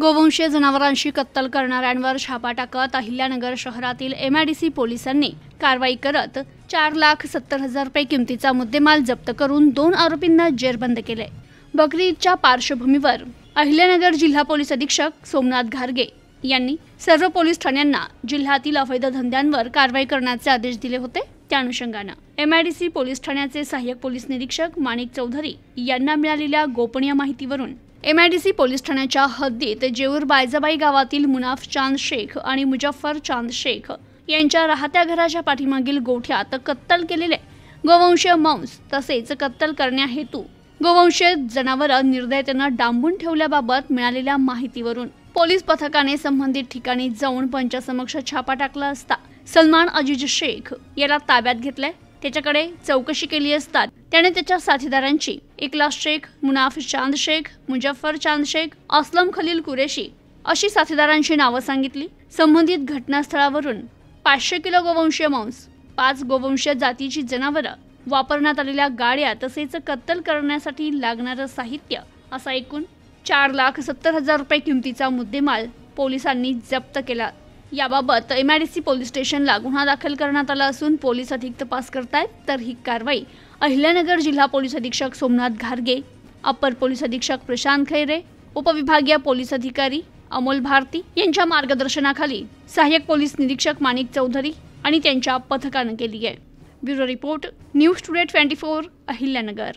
गोवंशीय जनावरांशी कत्तल करणाऱ्यांवर छापा टाकत अहिल्यानगर शहरातील MIDC पोलिसांनी कारवाई करत 4,70,000 रुपये किमतीचा मुद्देमाल जप्त करून 2 आरोपींना जेरबंद केले। बकरी ईदच्या पार्श्वभूमीवर अहिल्यानगर जिल्हा पोलीस अधीक्षक सोमनाथ घारगे यांनी सर्व पोलीस ठाण्यांना जिल्ह्यातील अवैध धंद्यांवर कारवाई करण्याचे आदेश दिले होते। त्या अनुषंगाने MIDC पोलीस ठाण्याचे सहाय्यक पोलीस निरीक्षक माणिक चौधरी यांना मिळालेल्या गोपनीय माहितीवरून MIDC पोलीस ठाण्याच्या हद्दीत जेऊर बायजाबाई गावातील मुनाफ चांद शेख आणि मुजफ्फर चांद शेख यांच्या राहत्या घराच्या पाठीमागील गोठ्यात कत्तल केलेले गोवंशीय मांस तसेच कत्तल करण्याहेतू गोवंशीय जनावर निर्दयतेने डांबून ठेवल्याबाबत मिळालेल्या माहितीवरून पोलीस पथकाने संबंधित ठिकाणी जाऊन पंचासमक्ष छापा टाकला असता सलमान अजीज शेख याला ताब्यात घेतले। त्याच्याकडे चौकशी केली असता त्याने त्याच्या साथीदारांची इखलास शेख, मुनाफ चांद शेख, मुजफ्फर चांद शेख, असलम खलील कुरेशी अशी साथीदारांची नावं सांगितली। संबंधित घटनास्थळावरून 500 किलो गोवंशीय मांस, 5 गोवंशीय जातीची जनावरं, वापरण्यात आलेल्या गाड्या तसेच कत्तल करण्यासाठी लागणारं साहित्य असा एकूण 4,70,000 रुपये किमतीचा मुद्देमाल पोलिसांनी जप्त केला। याबाबत MIDC पोलीस स्टेशनला गुन्हा दाखल करण्यात आला असून पोलीस अधिक तपास करतायत। तर ही कारवाई अहिल्यानगर जिल्हा पोलीस अधीक्षक सोमनाथ घारगे, अपर पोलीस अधीक्षक प्रशांत खैरे, उपविभागीय पोलीस अधिकारी अमोल भारती यांच्या मार्गदर्शनाखाली सहाय्यक पोलीस निरीक्षक माणिक चौधरी आणि त्यांच्या पथकाने केली आहे। Bureau report, news today 24 Ahilyanagar.